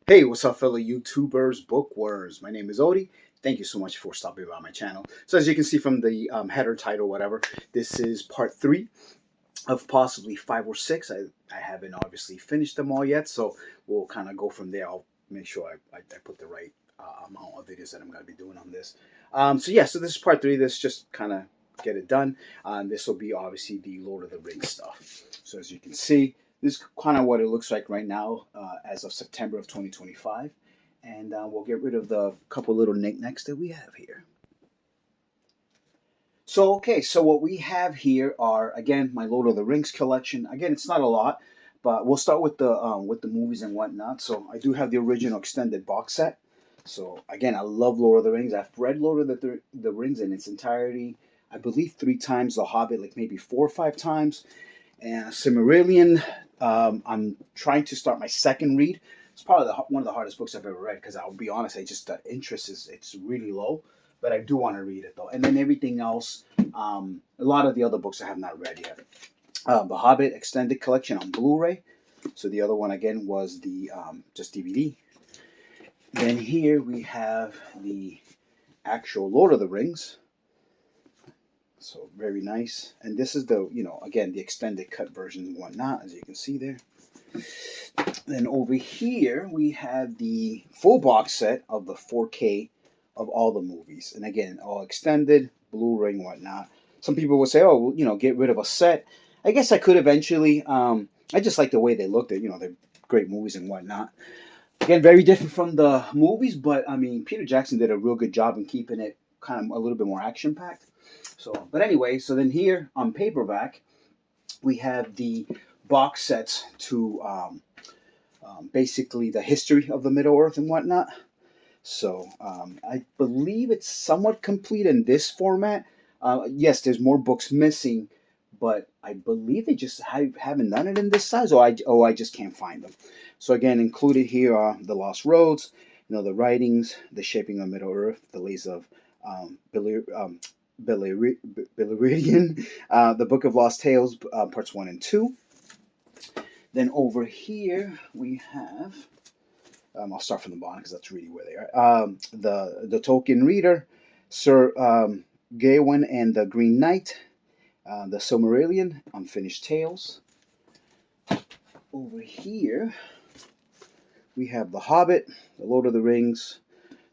Hey, what's up, fellow YouTubers, bookworms? My name is Odie. Thank you so much for stopping by my channel. So, as you can see from the header title, whatever, this is part three of possibly five or six. I haven't obviously finished them all yet, so we'll kind of go from there. I'll make sure I put the right amount of videos that I'm going to be doing on this. So this is part three. This just kind of get it done. This will be obviously the Lord of the Rings stuff. So, as you can see, this is kind of what it looks like right now as of September of 2025. And we'll get rid of the couple little knickknacks that we have here. So what we have here are again my Lord of the Rings collection. Again, it's not a lot, but we'll start with the movies and whatnot. So I do have the original extended box set. So again, I love Lord of the Rings. I've read Lord of the Rings in its entirety. I believe three times. The Hobbit, like maybe four or five times. And Silmarillion, I'm trying to start my second read. It's probably one of the hardest books I've ever read because I'll be honest, I just the interest is it's really low, but I do want to read it though. And then everything else, a lot of the other books I have not read yet. The Hobbit extended collection on Blu-ray. So the other one again was the just DVD. Then here we have the actual Lord of the Rings. So very nice. And this is the, again, the extended cut version and whatnot, as you can see there. Then over here, we have the full box set of the 4K of all the movies. And again, all extended, Blu-ray and whatnot. Some people would say, oh, well, get rid of a set. I guess I could eventually. I just like the way they looked at, they're great movies and whatnot. Again, very different from the movies, but I mean, Peter Jackson did a real good job in keeping it kind of a little bit more action-packed. So, but anyway, so then here on paperback, we have the box sets to basically the history of the Middle Earth and whatnot. So I believe it's somewhat complete in this format. Yes, there's more books missing, but I believe they just haven't done it in this size, or I just can't find them. So again, included here are the Lost Roads, the writings, the shaping of Middle Earth, the lays of Beleriand, the Book of Lost Tales, parts 1 and 2. Then over here we have, I'll start from the bottom because that's really where they are. The Tolkien Reader, Sir Gawain and the Green Knight, the Silmarillion, Unfinished Tales. Over here we have The Hobbit, The Lord of the Rings,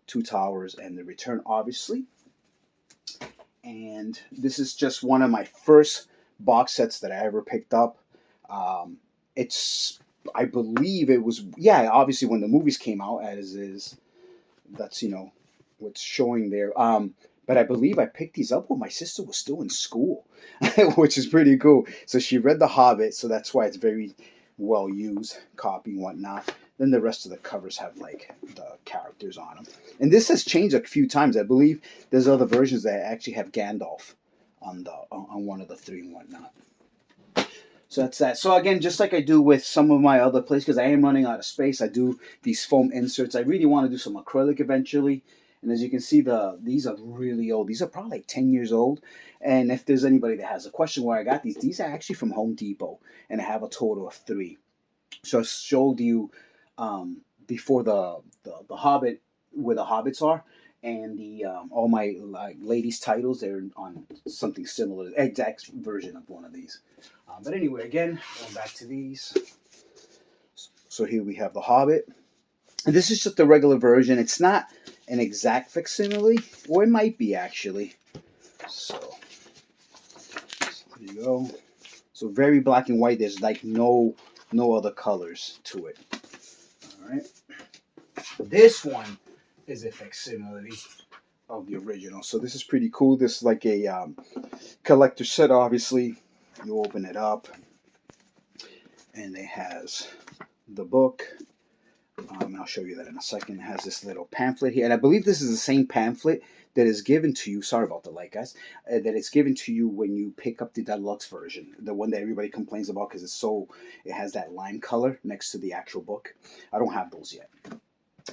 Two Towers, and The Return, obviously. And this is just one of my first box sets that I ever picked up. I believe it was, yeah, obviously when the movies came out, as is, that's, what's showing there. But I believe I picked these up when my sister was still in school, which is pretty cool. So she read The Hobbit, so that's why it's very well used, copy and whatnot. Then the rest of the covers have like the characters on them. And this has changed a few times. I believe there's other versions that actually have Gandalf on one of the three and whatnot. So that's that. So again, just like I do with some of my other plays, because I am running out of space, I do these foam inserts. I really want to do some acrylic eventually. And as you can see, these are really old. These are probably like 10 years old. And if there's anybody that has a question where I got these are actually from Home Depot. And I have a total of three. So I showed you before the Hobbit, where the Hobbits are. And the all my ladies' titles, they're on something similar, exact version of one of these. But anyway, again, going back to these. So here we have The Hobbit. And this is just the regular version. It's not an exact facsimile, or it might be actually. So there you go. So very black and white. There's like no other colors to it. All right. This one is a facsimile of the original. So this is pretty cool. This is like a collector set, obviously. You open it up, and it has the book. I'll show you that in a second. It has this little pamphlet here, and I believe this is the same pamphlet that is given to you. Sorry about the light, guys. That it's given to you when you pick up the deluxe version, the one that everybody complains about because it has that lime color next to the actual book. I don't have those yet.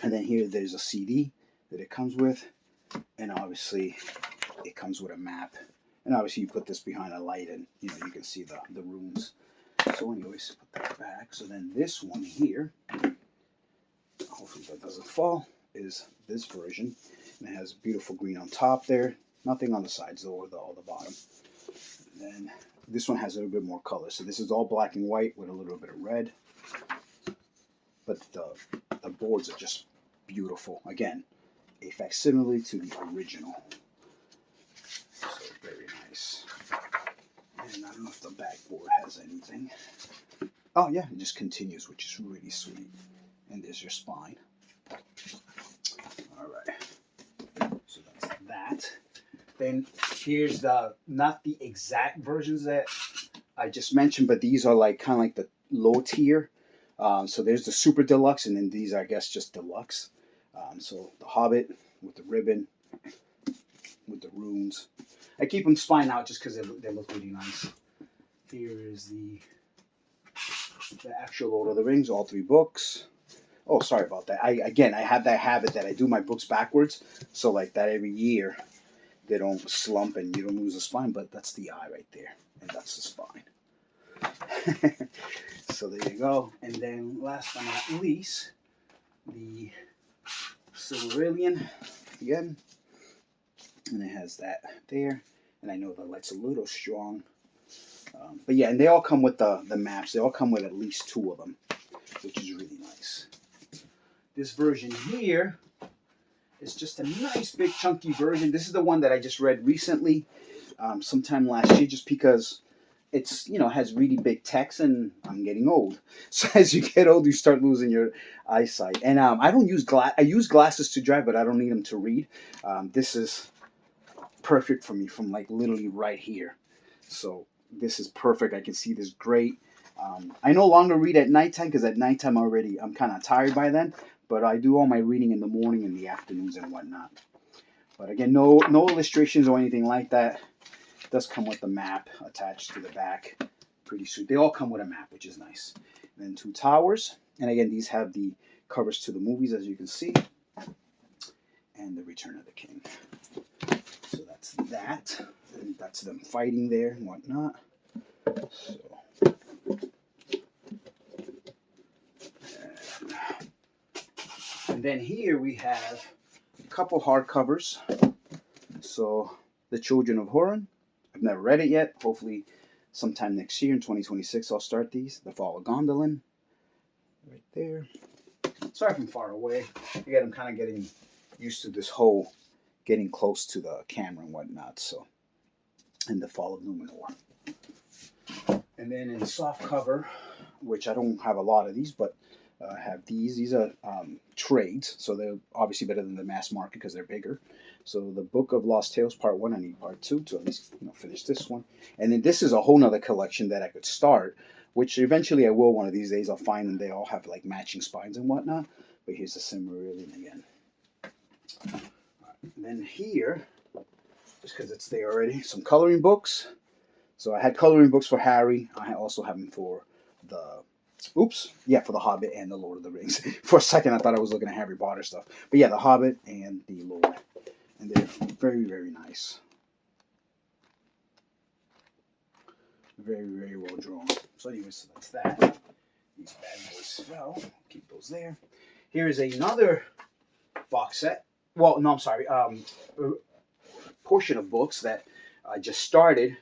And then here, there's a CD that it comes with, and obviously, it comes with a map. And obviously, you put this behind a light, and you can see the rooms. So, anyways, put that back. So then this one here. Hopefully doesn't fall is this version. And it has beautiful green on top there. Nothing on the sides though, or the bottom. And then this one has a little bit more color. So this is all black and white with a little bit of red. But the boards are just beautiful. Again, a facsimile to the original. So very nice. And I don't know if the backboard has anything. Oh yeah, it just continues, which is really sweet. And there's your spine. All right. So that's that. Then here's not the exact versions that I just mentioned, but these are like kind of like the low tier. So there's the super deluxe, and then these are, I guess, just deluxe. So the Hobbit with the ribbon, with the runes. I keep them spine out just because they look really nice. Here is the actual Lord of the Rings, all 3 books. Oh, sorry about that. I have that habit that I do my books backwards. So like that every year, they don't slump and you don't lose a spine. But that's the eye right there. And that's the spine. So there you go. And then last but not least, the Silmarillion again. And it has that there. And I know the light's a little strong. But yeah, and they all come with the maps. They all come with at least 2 of them, which is really nice. This version here is just a nice big chunky version. This is the one that I just read recently, sometime last year, just because it's, has really big text, and I'm getting old. So as you get old, you start losing your eyesight. And I don't use I use glasses to drive, but I don't need them to read. This is perfect for me from like literally right here. So this is perfect. I can see this great. I no longer read at nighttime because at nighttime I'm kind of tired by then. But I do all my reading in the morning and the afternoons and whatnot. But again, no illustrations or anything like that. It does come with the map attached to the back. Pretty sweet. They all come with a map, which is nice. And then 2 towers. And again, these have the covers to the movies, as you can see. And the Return of the King. So that's that. And that's them fighting there and whatnot. So. And then here we have a couple hardcovers. So, The Children of Hurin. I've never read it yet. Hopefully, sometime next year in 2026, I'll start these. The Fall of Gondolin. Right there. Sorry if I'm far away. Again, I'm kind of getting used to this whole getting close to the camera and whatnot. So, and The Fall of Numenor. And then in soft cover, which I don't have a lot of these, but I have these. These are trades, so they're obviously better than the mass market because they're bigger. So the Book of Lost Tales Part 1, I need Part 2 to at least finish this one. And then this is a whole nother collection that I could start, which eventually I will one of these days. I'll find them. They all have like matching spines and whatnot. But here's the Silmarillion again. Right. And then here, just because it's there already, some coloring books. So I had coloring books for Harry. I also have them for the for the Hobbit and the Lord of the Rings. For a second, I thought I was looking at Harry Potter stuff. But yeah, the Hobbit and the Lord. And they're very, very nice. Very, very well drawn. So anyways, so that's that. These bad boys fell. Keep those there. Here is another box set. Well, no, I'm sorry. Portion of books that I just started.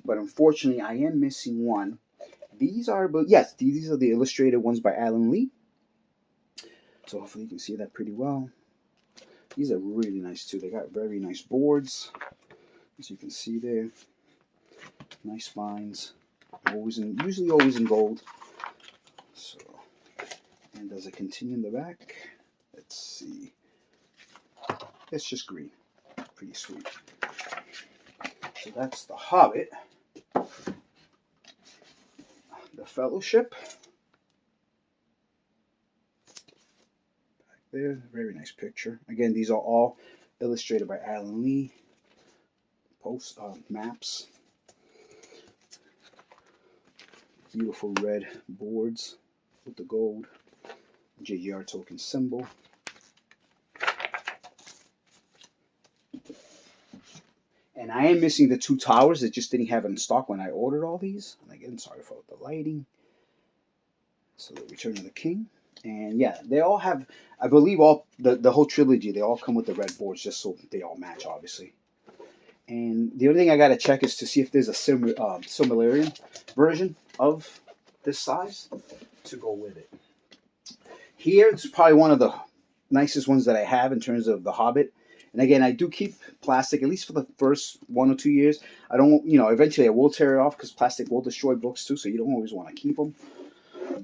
But unfortunately, I am missing one. These are the illustrated ones by Alan Lee. So hopefully you can see that pretty well. These are really nice too. They got very nice boards, as you can see there. Nice spines. Usually always in gold. So, and does it continue in the back? Let's see. It's just green. Pretty sweet. So that's the Hobbit. The Fellowship. Back there, very nice picture. Again, these are all illustrated by Alan Lee. Maps. Beautiful red boards with the gold J.J.R. Tolkien symbol. And I am missing the 2 towers that just didn't have it in stock when I ordered all these. And again, sorry for the lighting. So the Return of the King. And yeah, they all have, I believe, all the whole trilogy. They all come with the red boards, just so they all match, obviously. And the only thing I gotta check is to see if there's a Silmarillion version of this size to go with it. Here, it's probably one of the nicest ones that I have in terms of the Hobbit. And again, I do keep plastic, at least for the first 1 or 2 years. I don't, eventually I will tear it off because plastic will destroy books too, so you don't always want to keep them.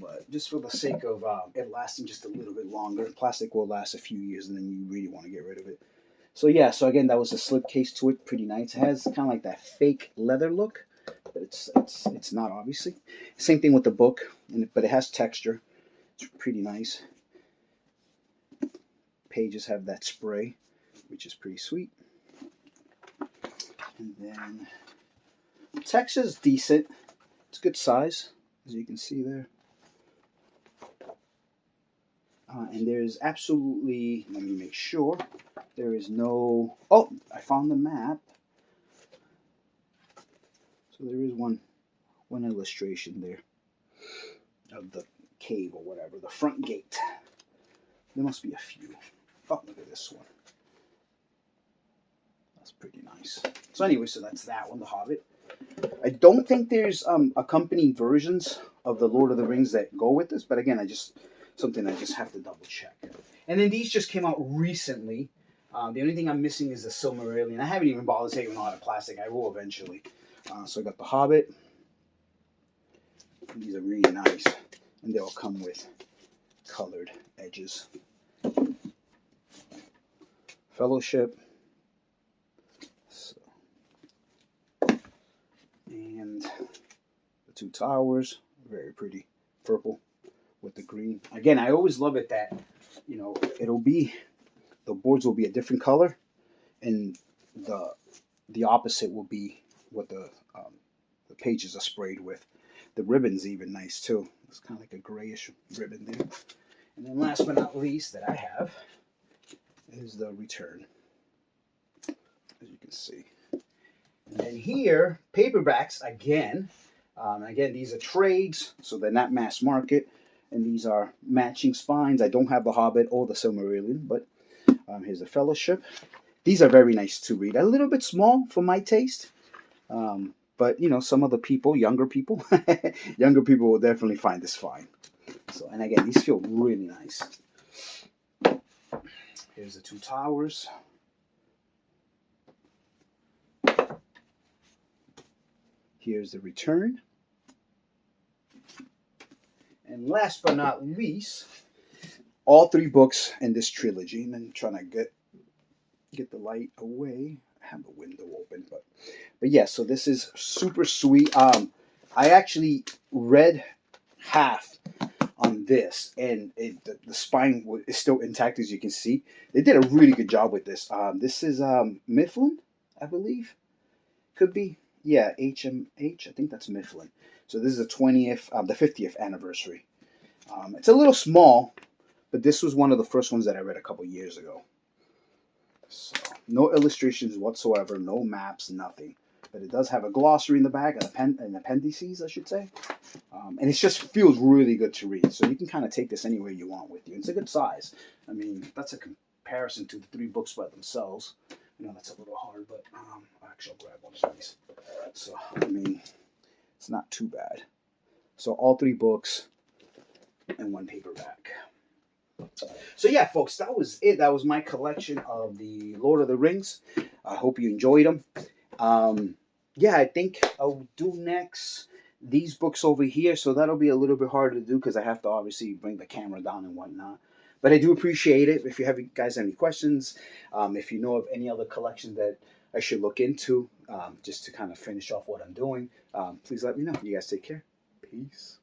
But just for the sake of it lasting just a little bit longer, plastic will last a few years and then you really want to get rid of it. So yeah, so again, that was a slip case to it, pretty nice. It has kind of like that fake leather look, but it's not, obviously. Same thing with the book, but it has texture. It's pretty nice. Pages have that spray, which is pretty sweet. And then text is decent. It's good size, as you can see there. And there's absolutely, let me make sure, there is no, oh, I found the map. So there is one illustration there of the cave or whatever, the front gate. There must be a few. Oh, look at this one. That's pretty nice. So anyway, so that's that one, The Hobbit. I don't think there's accompanying versions of the Lord of the Rings that go with this, but again, something I just have to double check. And then these just came out recently. The only thing I'm missing is the Silmarillion. I haven't even bothered taking them out of plastic. I will eventually. So I got The Hobbit. These are really nice, and they all come with colored edges. Fellowship. So, and the Two Towers, very pretty purple with the green. Again, I always love it that it'll be, the boards will be a different color, and the opposite will be what the pages are sprayed with. The ribbon's even nice too. It's kind of like a grayish ribbon there. And then last but not least that I have is the Return, as you can see. And then here, paperbacks again. Again, these are trades, so they're not mass market. And these are matching spines. I don't have the Hobbit or the Silmarillion, but here's the Fellowship. These are very nice to read. A little bit small for my taste. But some of the people, younger people will definitely find this fine. So, and again, these feel really nice. Here's the Two Towers. Here's the Return. And last but not least, all three books in this trilogy. And then trying to get the light away. I have the window open, but yeah. So this is super sweet. I actually read half on this, and the spine is still intact, as you can see. They did a really good job with this. This is Mifflin, I believe. Could be. Yeah, HMH. I think that's Mifflin. So this is the 50th anniversary. It's a little small, but this was one of the first ones that I read a couple years ago. So no illustrations whatsoever, no maps, nothing. But it does have a glossary in the back, an appendices, I should say. And it just feels really good to read. So you can kind of take this anywhere you want with you. It's a good size. I mean, that's a comparison to the three books by themselves. That's a little hard, but actually I'll grab one of these. So, I mean, it's not too bad. So all three books and one paperback. So yeah, folks, that was it. That was my collection of the Lord of the Rings. I hope you enjoyed them. Yeah, I think I'll do next these books over here. So that'll be a little bit harder to do because I have to obviously bring the camera down and whatnot. But I do appreciate it. If you guys have any questions, if you know of any other collection that I should look into, just to kind of finish off what I'm doing, please let me know. You guys take care. Peace.